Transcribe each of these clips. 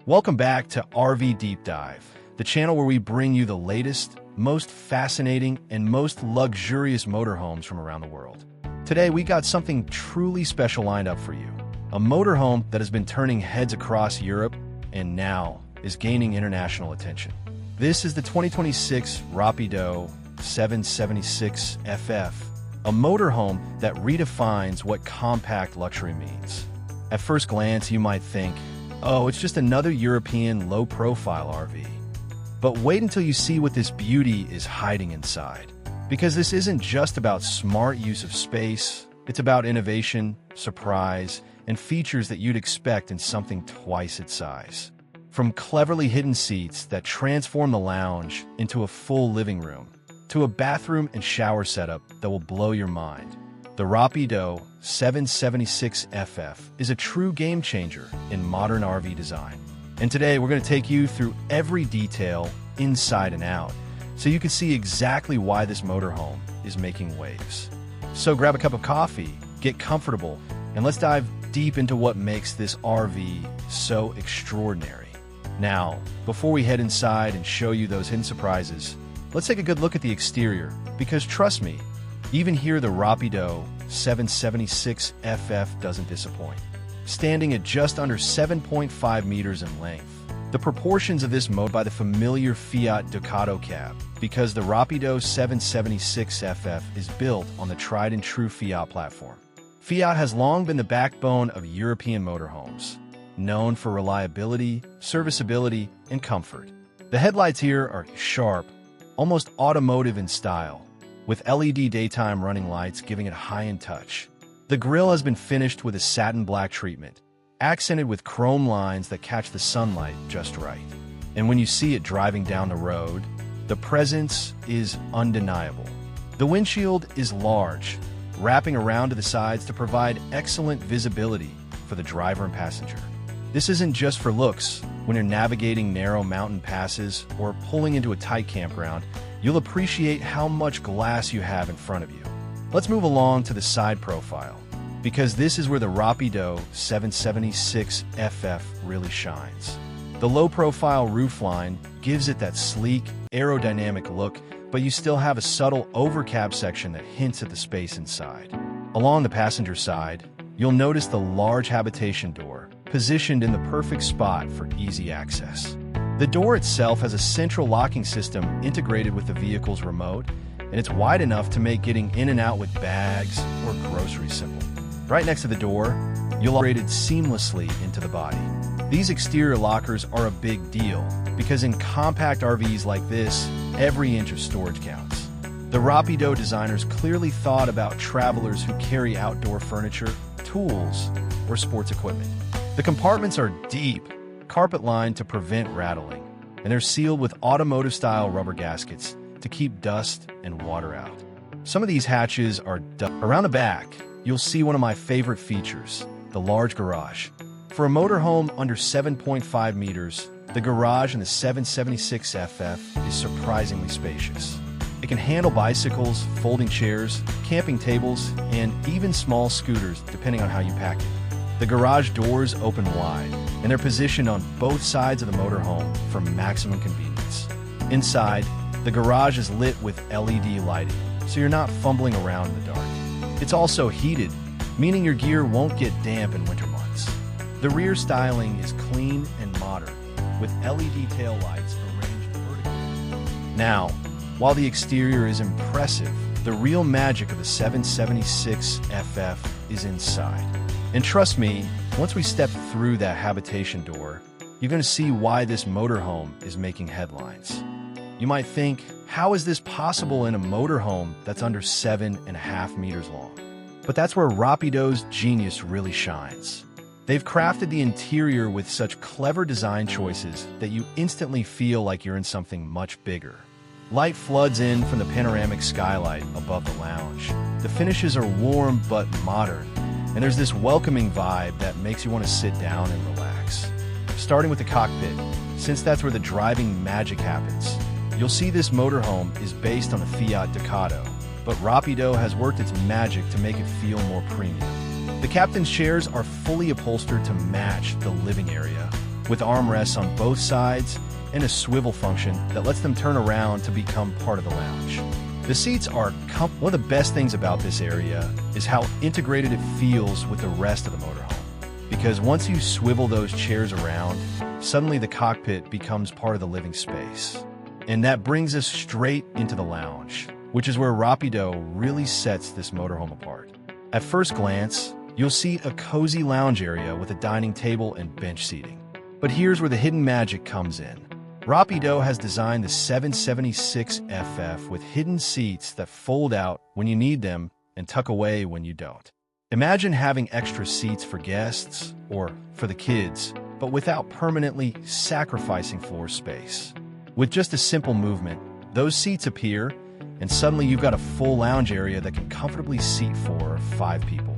Welcome back to RV Deep Dive, the channel where we bring you the latest, most fascinating, and most luxurious motorhomes from around the world. Today, we got something truly special lined up for you. A motorhome that has been turning heads across Europe and now is gaining international attention. This is the 2026 Rapido 776FF, a motorhome that redefines what compact luxury means. At first glance, you might think, oh, it's just another European low-profile RV. But wait until you see what this beauty is hiding inside. Because this isn't just about smart use of space, it's about innovation, surprise, and features that you'd expect in something twice its size. From cleverly hidden seats that transform the lounge into a full living room, to a bathroom and shower setup that will blow your mind, the Rapido 776FF is a true game changer in modern RV design. And today we're going to take you through every detail inside and out so you can see exactly why this motorhome is making waves. So grab a cup of coffee, get comfortable, and let's dive deep into what makes this RV so extraordinary. Now, before we head inside and show you those hidden surprises, let's take a good look at the exterior, because trust me, even here the Rapido 776FF doesn't disappoint. Standing at just under 7.5 meters in length, the proportions of this mode by the familiar Fiat Ducato cab, because the Rapido 776FF is built on the tried-and-true Fiat platform. Fiat has long been the backbone of European motorhomes, known for reliability, serviceability, and comfort. The headlights here are sharp, almost automotive in style, with LED daytime running lights giving it high-end touch. The grille has been finished with a satin black treatment, accented with chrome lines that catch the sunlight just right. And when you see it driving down the road, the presence is undeniable. The windshield is large, wrapping around to the sides to provide excellent visibility for the driver and passenger. This isn't just for looks. When you're navigating narrow mountain passes or pulling into a tight campground, you'll appreciate how much glass you have in front of you. Let's move along to the side profile, because this is where the Rapido 776FF really shines. The low-profile roofline gives it that sleek, aerodynamic look, but you still have a subtle overcab section that hints at the space inside. Along the passenger side, you'll notice the large habitation door, positioned in the perfect spot for easy access. The door itself has a central locking system integrated with the vehicle's remote, and it's wide enough to make getting in and out with bags or groceries simple. Right next to the door, you'll integrate it seamlessly into the body. These exterior lockers are a big deal, because in compact RVs like this, every inch of storage counts. The Rapido designers clearly thought about travelers who carry outdoor furniture, tools, or sports equipment. The compartments are deep, carpet-lined to prevent rattling, and they're sealed with automotive-style rubber gaskets to keep dust and water out. Some of these hatches are around the back. You'll see one of my favorite features, the large garage. For a motorhome under 7.5 meters, the garage in the 776FF is surprisingly spacious. It can handle bicycles, folding chairs, camping tables, and even small scooters depending on how you pack it. The garage doors open wide, and they're positioned on both sides of the motorhome for maximum convenience. Inside, the garage is lit with LED lighting, so you're not fumbling around in the dark. It's also heated, meaning your gear won't get damp in winter months. The rear styling is clean and modern, with LED taillights arranged vertically. Now, while the exterior is impressive, the real magic of the 776FF is inside. And trust me, once we step through that habitation door, you're going to see why this motorhome is making headlines. You might think, how is this possible in a motorhome that's under 7.5 meters long? But that's where Rapido's genius really shines. They've crafted the interior with such clever design choices that you instantly feel like you're in something much bigger. Light floods in from the panoramic skylight above the lounge. The finishes are warm but modern, and there's this welcoming vibe that makes you want to sit down and relax. Starting with the cockpit, since that's where the driving magic happens, you'll see this motorhome is based on a Fiat Ducato, but Rapido has worked its magic to make it feel more premium. The captain's chairs are fully upholstered to match the living area, with armrests on both sides and a swivel function that lets them turn around to become part of the lounge. The seats are one of the best things about this area is how integrated it feels with the rest of the motorhome. Because once you swivel those chairs around, suddenly the cockpit becomes part of the living space. And that brings us straight into the lounge, which is where Rapido really sets this motorhome apart. At first glance, you'll see a cozy lounge area with a dining table and bench seating. But here's where the hidden magic comes in. Rapido has designed the 776FF with hidden seats that fold out when you need them and tuck away when you don't. Imagine having extra seats for guests or for the kids, but without permanently sacrificing floor space. With just a simple movement, those seats appear, and suddenly you've got a full lounge area that can comfortably seat 4 or 5 people.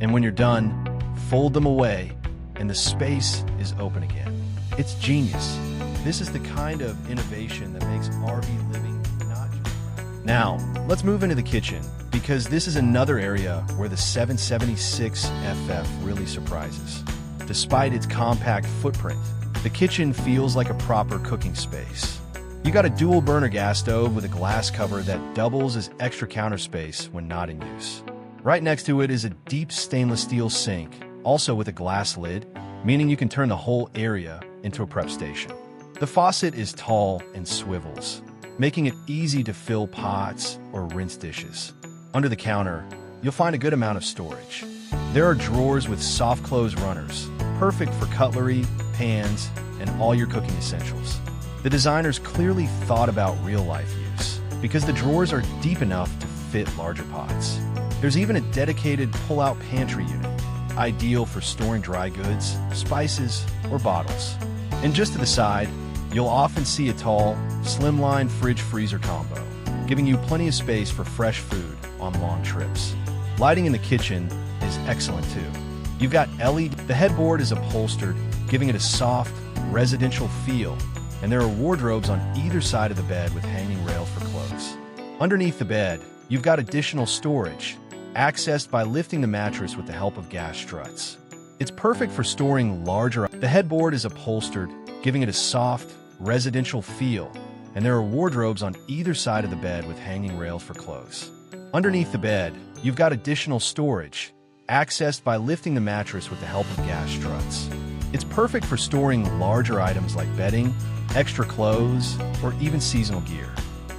And when you're done, fold them away, and the space is open again. It's genius. This is the kind of innovation that makes RV living not just practical. Now, let's move into the kitchen, because this is another area where the 776FF really surprises. Despite its compact footprint, the kitchen feels like a proper cooking space. You got a dual burner gas stove with a glass cover that doubles as extra counter space when not in use. Right next to it is a deep stainless steel sink, also with a glass lid, meaning you can turn the whole area into a prep station. The faucet is tall and swivels, making it easy to fill pots or rinse dishes. Under the counter, you'll find a good amount of storage. There are drawers with soft close runners, perfect for cutlery, pans, and all your cooking essentials. The designers clearly thought about real-life use, because the drawers are deep enough to fit larger pots. There's even a dedicated pull-out pantry unit, ideal for storing dry goods, spices, or bottles. And just to the side, you'll often see a tall, slimline fridge-freezer combo, giving you plenty of space for fresh food on long trips. Lighting in the kitchen is excellent too. You've got LED. The headboard is upholstered, giving it a soft, residential feel, and there are wardrobes on either side of the bed with hanging rails for clothes. Underneath the bed, you've got additional storage, accessed by lifting the mattress with the help of gas struts. It's perfect for storing larger. The headboard is upholstered, giving it a soft, residential feel, and there are wardrobes on either side of the bed with hanging rails for clothes. Underneath the bed, you've got additional storage, accessed by lifting the mattress with the help of gas struts. It's perfect for storing larger items like bedding, extra clothes, or even seasonal gear.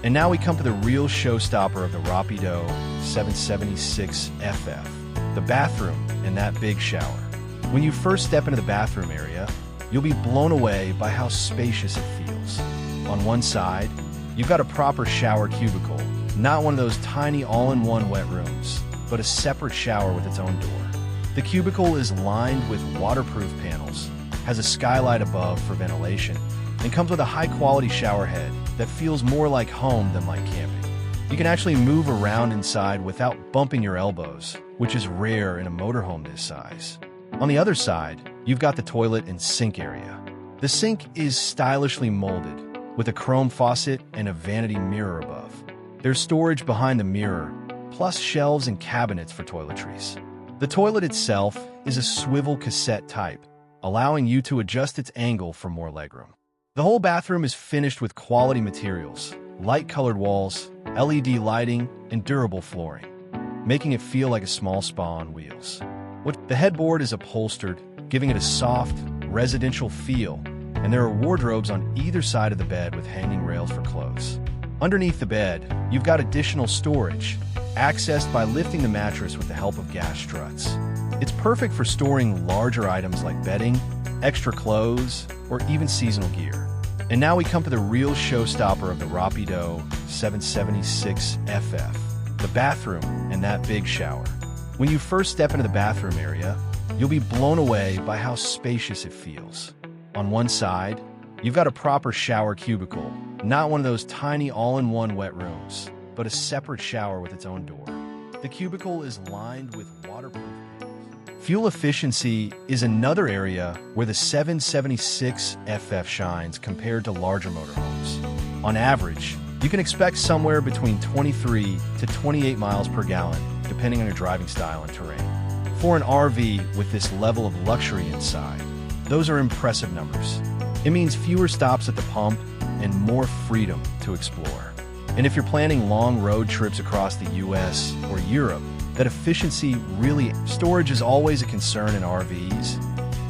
And now we come to the real showstopper of the Rapido 776FF, the bathroom and that big shower. When you first step into the bathroom area, you'll be blown away by how spacious it feels. On one side, you've got a proper shower cubicle, not one of those tiny all-in-one wet rooms, but a separate shower with its own door. The cubicle is lined with waterproof panels, has a skylight above for ventilation, and comes with a high-quality shower head that feels more like home than like camping. You can actually move around inside without bumping your elbows, which is rare in a motorhome this size. On the other side, you've got the toilet and sink area. The sink is stylishly molded, with a chrome faucet and a vanity mirror above. There's storage behind the mirror, plus shelves and cabinets for toiletries. The toilet itself is a swivel cassette type, allowing you to adjust its angle for more legroom. The whole bathroom is finished with quality materials, light-colored walls, LED lighting, and durable flooring, making it feel like a small spa on wheels. The headboard is upholstered, giving it a soft, residential feel, and there are wardrobes on either side of the bed with hanging rails for clothes. Underneath the bed, you've got additional storage, accessed by lifting the mattress with the help of gas struts. It's perfect for storing larger items like bedding, extra clothes, or even seasonal gear. And now we come to the real showstopper of the Rapido 776FF, the bathroom and that big shower. When you first step into the bathroom area, you'll be blown away by how spacious it feels. On one side, you've got a proper shower cubicle, not one of those tiny all-in-one wet rooms, but a separate shower with its own door. The cubicle is lined with waterproof panels. Fuel efficiency is another area where the 776FF shines compared to larger motorhomes. On average, you can expect somewhere between 23 to 28 miles per gallon, depending on your driving style and terrain. For an RV with this level of luxury inside, Those are impressive numbers. It means fewer stops at the pump and more freedom to explore. And if you're planning long road trips across the US or Europe, that efficiency really... Storage is always a concern in RVs,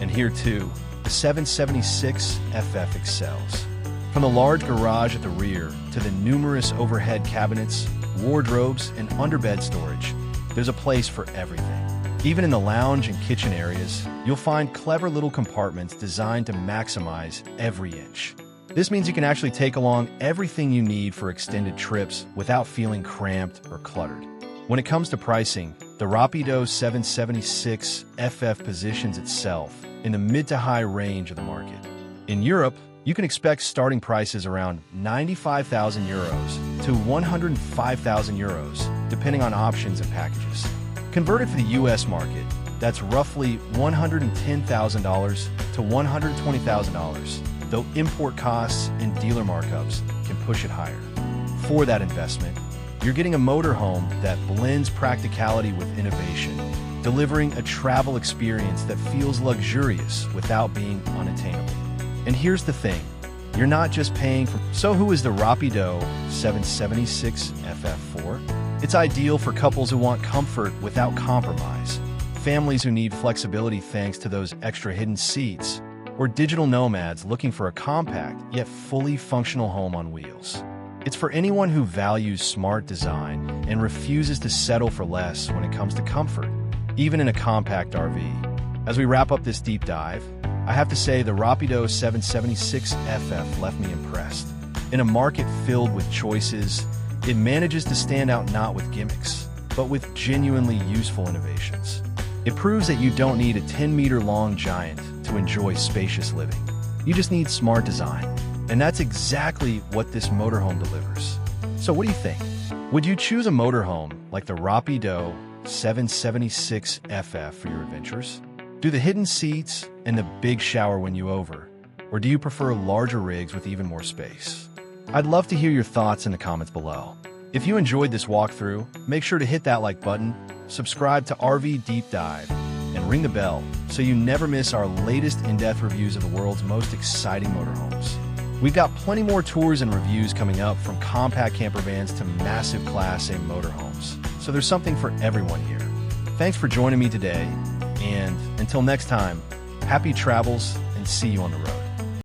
and here too, the 776FF excels. From the large garage at the rear to the numerous overhead cabinets, wardrobes, and underbed storage, there's a place for everything. Even in the lounge and kitchen areas, you'll find clever little compartments designed to maximize every inch. This means you can actually take along everything you need for extended trips without feeling cramped or cluttered. When it comes to pricing, the Rapido 776FF positions itself in the mid to high range of the market. In Europe, you can expect starting prices around 95,000 euros to 105,000 euros, depending on options and packages. Converted for the US market, that's roughly $110,000 to $120,000, though import costs and dealer markups can push it higher. For that investment, you're getting a motorhome that blends practicality with innovation, delivering a travel experience that feels luxurious without being unattainable. And here's the thing, you're not just paying for... So who is the Rapido 776FF for? It's ideal for couples who want comfort without compromise, families who need flexibility thanks to those extra hidden seats, or digital nomads looking for a compact yet fully functional home on wheels. It's for anyone who values smart design and refuses to settle for less when it comes to comfort, even in a compact RV. As we wrap up this deep dive, I have to say the Rapido 776FF left me impressed. In a market filled with choices, it manages to stand out not with gimmicks, but with genuinely useful innovations. It proves that you don't need a 10-meter-long giant to enjoy spacious living. You just need smart design. And that's exactly what this motorhome delivers. So what do you think? Would you choose a motorhome like the Rapido 776FF for your adventures? Do the hidden seats and the big shower win you over? Or do you prefer larger rigs with even more space? I'd love to hear your thoughts in the comments below. If you enjoyed this walkthrough, make sure to hit that like button, subscribe to RV Deep Dive, and ring the bell so you never miss our latest in-depth reviews of the world's most exciting motorhomes. We've got plenty more tours and reviews coming up, from compact camper vans to massive Class A motorhomes. So there's something for everyone here. Thanks for joining me today, and until next time, happy travels and see you on the road.